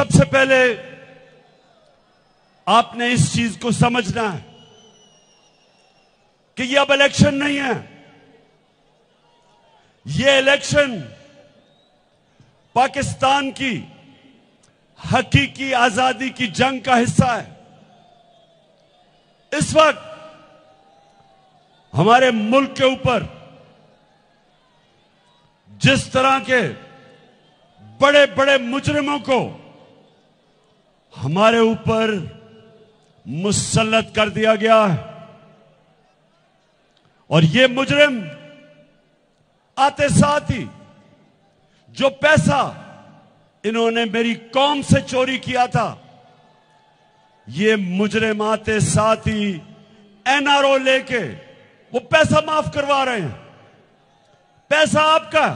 सबसे पहले आपने इस चीज को समझना है कि ये अब इलेक्शन नहीं है, ये इलेक्शन पाकिस्तान की हकीकी आजादी की जंग का हिस्सा है। इस वक्त हमारे मुल्क के ऊपर जिस तरह के बड़े बड़े मुजरिमों को हमारे ऊपर मुसल्लत कर दिया गया है, और ये मुजरिम आते साथ ही जो पैसा इन्होंने मेरी कौम से चोरी किया था, ये मुजरिम आते साथ ही एनआरओ लेके वो पैसा माफ करवा रहे हैं। पैसा आपका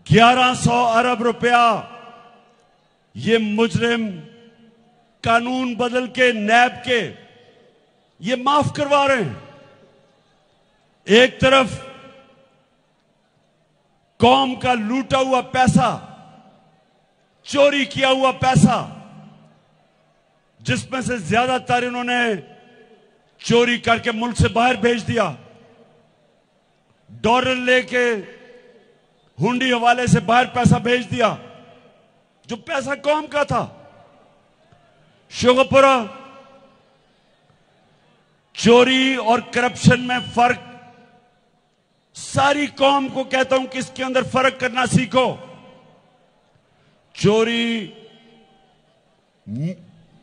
1100 अरब रुपया ये मुजरिम कानून बदल के नैब के ये माफ करवा रहे हैं। एक तरफ कौम का लूटा हुआ पैसा, चोरी किया हुआ पैसा, जिसमें से ज्यादातर इन्होंने चोरी करके मुल्क से बाहर भेज दिया, डॉलर लेके हुंडी हवाले से बाहर पैसा भेज दिया, जो पैसा कौम का था। शुगरपुरा चोरी और करप्शन में फर्क, सारी कौम को कहता हूं कि इसके अंदर फर्क करना सीखो। चोरी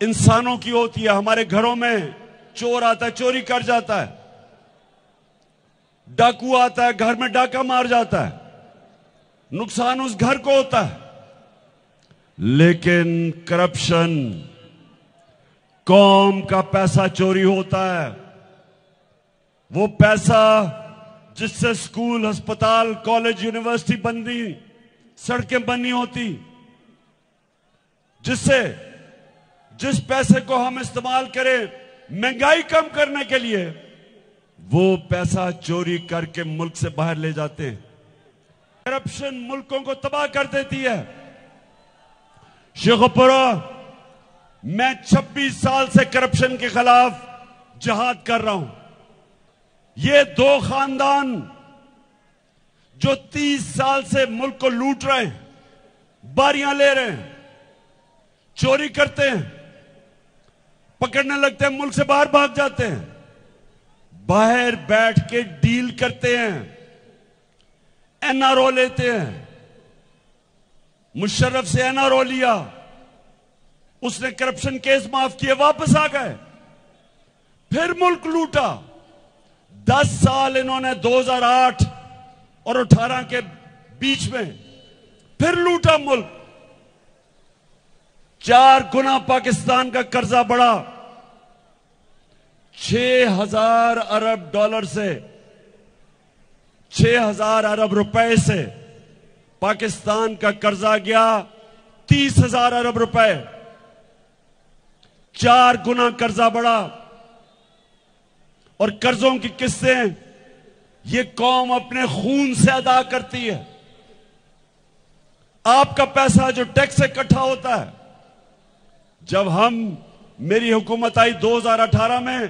इंसानों की होती है, हमारे घरों में चोर आता है, चोरी कर जाता है, डाकू आता है, घर में डाका मार जाता है, नुकसान उस घर को होता है। लेकिन करप्शन, कौम का पैसा चोरी होता है, वो पैसा जिससे स्कूल, अस्पताल, कॉलेज, यूनिवर्सिटी बननी, सड़कें बननी होती, जिस पैसे को हम इस्तेमाल करें महंगाई कम करने के लिए, वो पैसा चोरी करके मुल्क से बाहर ले जाते हैं। करप्शन मुल्कों को तबाह कर देती है। शेखुपुरा, मैं 26 साल से करप्शन के खिलाफ जिहाद कर रहा हूं। ये दो खानदान जो 30 साल से मुल्क को लूट रहे हैं, बारियां ले रहे हैं, चोरी करते हैं, पकड़ने लगते हैं, मुल्क से बाहर भाग जाते हैं, बाहर बैठ के डील करते हैं, एनआरओ लेते हैं। मुशर्रफ से एनआरओ लिया, उसने करप्शन केस माफ किए, वापस आ गए, फिर मुल्क लूटा। 10 साल इन्होंने 2008 और 18 के बीच में फिर लूटा मुल्क। 4 गुना पाकिस्तान का कर्जा बढ़ा, 6000 अरब डॉलर से, 6000 अरब रुपए से पाकिस्तान का कर्जा गया 30,000 अरब रुपए। 4 गुना कर्जा बढ़ा, और कर्जों की किस्तें ये कौम अपने खून से अदा करती है। आपका पैसा जो टैक्स से इकट्ठा होता है, जब मेरी हुकूमत आई 2018 में,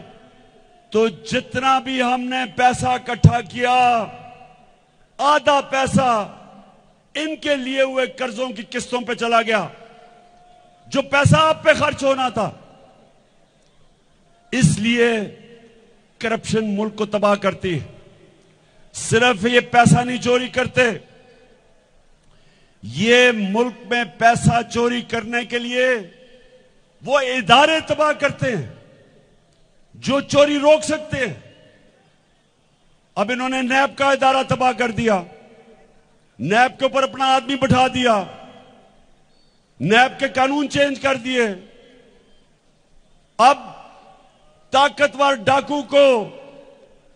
तो जितना भी हमने पैसा इकट्ठा किया, आधा पैसा इनके लिए हुए कर्जों की किस्तों पे चला गया, जो पैसा आप पे खर्च होना था। इसलिए करप्शन मुल्क को तबाह करती है। सिर्फ ये पैसा नहीं चोरी करते, ये मुल्क में पैसा चोरी करने के लिए वो इदारे तबाह करते हैं जो चोरी रोक सकते हैं। अब इन्होंने नैब का इदारा तबाह कर दिया, नैब के ऊपर अपना आदमी बैठा दिया, नैब के कानून चेंज कर दिए। अब ताकतवर डाकू को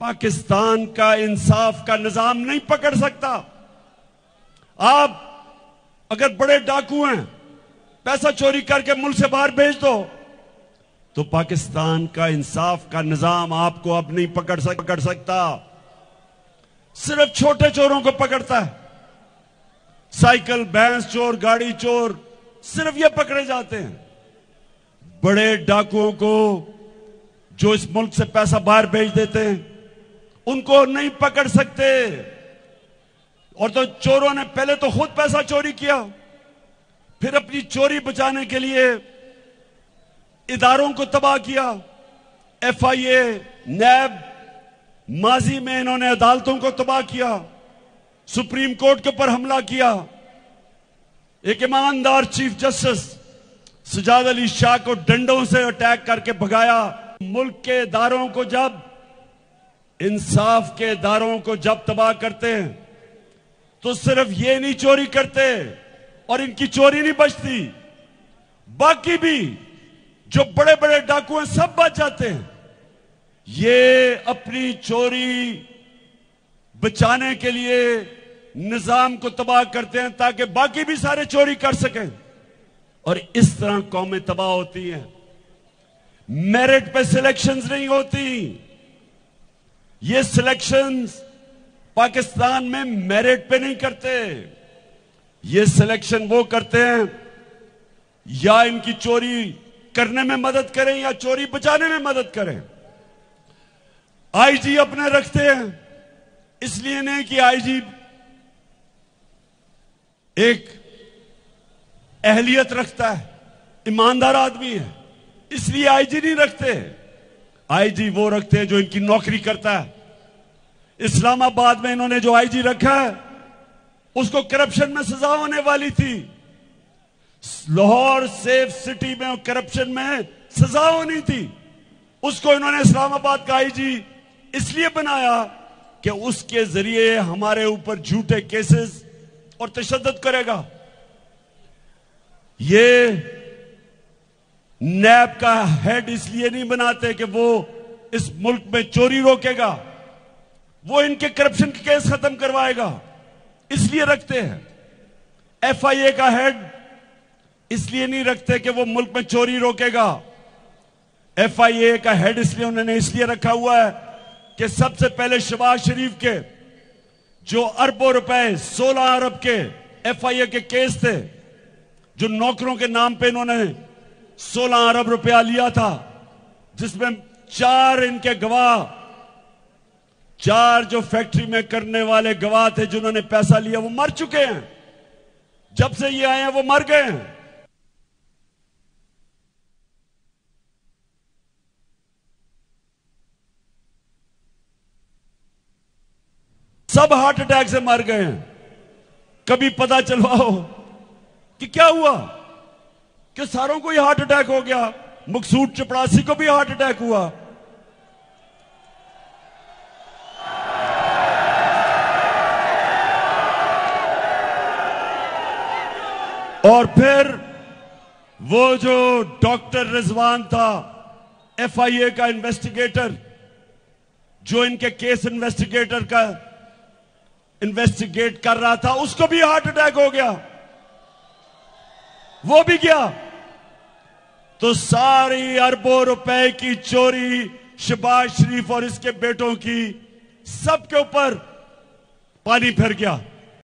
पाकिस्तान का इंसाफ का निजाम नहीं पकड़ सकता। आप अगर बड़े डाकू हैं, पैसा चोरी करके मुल्क से बाहर भेज दो, तो पाकिस्तान का इंसाफ का निजाम आपको अब नहीं पकड़ सकता। सिर्फ छोटे चोरों को पकड़ता है। साइकिल, भैंस चोर, गाड़ी चोर, सिर्फ ये पकड़े जाते हैं। बड़े डाकुओं को जो इस मुल्क से पैसा बाहर भेज देते हैं, उनको नहीं पकड़ सकते। और तो चोरों ने पहले तो खुद पैसा चोरी किया, फिर अपनी चोरी बचाने के लिए इदारों को तबाह किया। FIA, नैब, माजी में इन्होंने अदालतों को तबाह किया, सुप्रीम कोर्ट के ऊपर हमला किया। एक ईमानदार चीफ जस्टिस सजाद अली शाह को डंडों से अटैक करके भगाया। मुल्क के इदारों को जब, इंसाफ के इदारों को जब तबाह करते हैं तो सिर्फ ये नहीं चोरी करते और इनकी चोरी नहीं बचती, बाकी भी जो बड़े बड़े डाकू हैं सब बच जाते हैं। ये अपनी चोरी बचाने के लिए निजाम को तबाह करते हैं ताकि बाकी भी सारे चोरी कर सकें, और इस तरह कौमें तबाह होती हैं। मेरिट पे सिलेक्शंस नहीं होती। ये सिलेक्शंस पाकिस्तान में मेरिट पे नहीं करते। ये सिलेक्शन वो करते हैं या इनकी चोरी करने में मदद करें या चोरी बचाने में मदद करें। IG अपने रखते हैं, इसलिए नहीं कि IG एक अहलियत रखता है, ईमानदार आदमी है, इसलिए IG नहीं रखते। IG वो रखते हैं जो इनकी नौकरी करता है। इस्लामाबाद में इन्होंने जो IG रखा है उसको करप्शन में सजा होने वाली थी। लाहौर सेफ सिटी में करप्शन में सजा होनी थी, उसको इन्होंने इस्लामाबाद का IG इसलिए बनाया कि उसके जरिए हमारे ऊपर झूठे केसेस और तशद्दुद करेगा। ये नैब का हेड इसलिए नहीं बनाते कि वो इस मुल्क में चोरी रोकेगा, वो इनके करप्शन के केस खत्म करवाएगा, इसलिए रखते हैं। FIA का हेड इसलिए नहीं रखते कि वो मुल्क में चोरी रोकेगा। FIA का हेड इसलिए रखा हुआ है कि सबसे पहले शहबाज शरीफ के जो अरबों रुपए, 16 अरब के FIA के केस थे, जो नौकरों के नाम पे इन्होंने 16 अरब रुपया लिया था, जिसमें 4 इनके गवाह, 4 जो फैक्ट्री में करने वाले गवाह थे जिन्होंने पैसा लिया, वो मर चुके हैं। जब से ये आए हैं वो मर गए हैं। सब हार्ट अटैक से मर गए हैं। कभी पता चलवाओ कि क्या हुआ, कि सारों को ही हार्ट अटैक हो गया। मकसूद चपड़ासी को भी हार्ट अटैक हुआ। और फिर वो जो डॉक्टर रिजवान था, FIA का इन्वेस्टिगेटर, जो इनके केस इन्वेस्टिगेट कर रहा था, उसको भी हार्ट अटैक हो गया, वो भी गया। तो सारी अरबों रुपए की चोरी शहबाज शरीफ और इसके बेटों की, सबके ऊपर पानी फिर गया।